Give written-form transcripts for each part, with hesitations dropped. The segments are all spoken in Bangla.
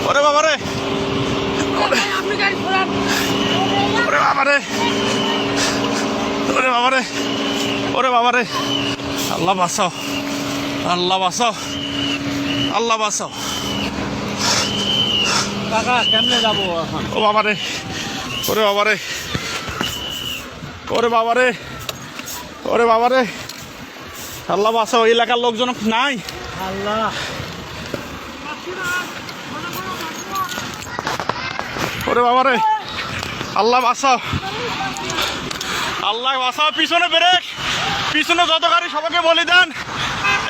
ওরে বাবা রে, ওরে বাবা রে, ওরে বাবা রে, ওরে বাবা রে, আল্লাহ বাঁচাও, আল্লাহ বাঁচাও, আল্লাহ বাঁচাও। কাকা কেমনে যাবো এখন? ও বাবা রে, ওরে বাবা রে, ওরে বাবা রে, ওরে বাবা রে, আল্লাহ বাঁচাও। এলাকার লোকজন নাই। আল্লাহ, ওরে বাবা রে, আল্লাহ বাঁচাও, আল্লাহ বাঁচাও। পিছনে ব্রেক, পিছনে যত গাড়ি সবাইকে বলি দেন,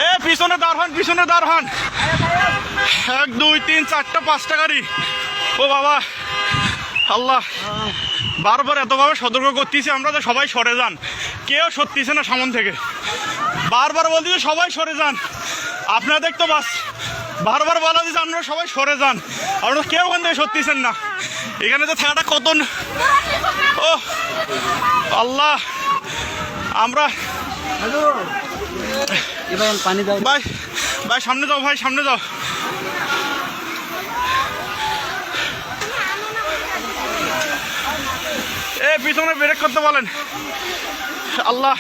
এ পিছনে দাঁড় হন, পিছনে দাঁড় হন। 1 2 3 4টা 5টা গাড়ি। ও বাবা, আল্লাহ বারবার এতভাবে সতর্ক করতেছি আমরা যে সবাই সরে যান, কেউ সরতেছে না সামন থেকে। বারবার বলতেছি সবাই সরে যান, আপনাদের তো বাস বারবার বলা দিচ্ছে আপনারা সবাই সরে যান, আপনারা কেউ ওখান থেকে সরতেছেন না। এখানে তো থাকাটা কত, ও আল্লাহ। আমরা পানি দাও ভাই, ভাই সামনে যাও, ভাই সামনে যাও। এ পিছনে ব্রেক করতে বলেন। আল্লাহ,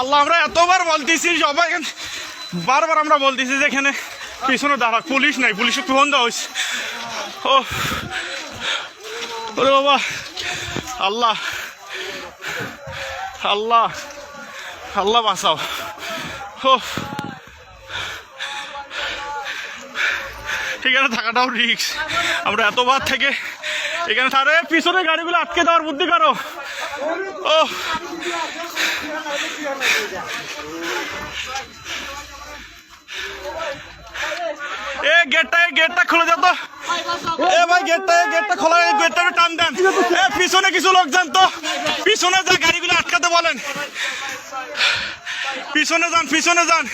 আল্লাহ আমরা এতবার বলতেছি সবাই, বারবার আমরা বলতেছি যে এখানে পিছনে দাঁড়া, পুলিশ নাই, পুলিশে ফোন দেওয়া হয়েছে। ও ওরে বাবা, আল্লাহ, আল্লাহ, আল্লাহ বাঁচাও। ও এখানে থাকাটাও রিস্ক। আমরা এতবার থেকে এখানে তারে পিছনে গাড়িগুলো আটকে দেওয়ার বুদ্ধি করো। ও এ গেটটা খুলে যেত। এ ভাই গেটটা খোলা, গেটটা টান দেন। এ পিছনে কিছু লোক যান তো, পিছনে যা গাড়িগুলো আটকাতে বলেন। পিছনে যান, পিছনে যান।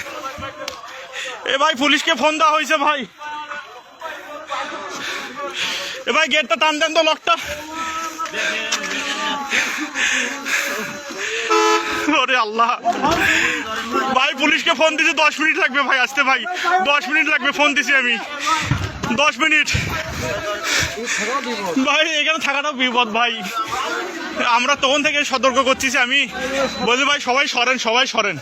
এ ভাই পুলিশকে ফোন দেওয়া হয়েছে ভাই। এ ভাই গেটটা টান দেন তো, লকটা। ওরে আল্লাহ, ভাই পুলিশকে ফোন দিছি, 10 মিনিট লাগবে ভাই আসতে। ভাই 10 মিনিট লাগবে, ফোন দিছি আমি, 10 মিনিট। ভাই এখানে থাকাটাও বিপদ ভাই। আমরা তখন থেকে সতর্ক করতেছি, আমি বলছি ভাই সবাই সরেন, সবাই সরেন।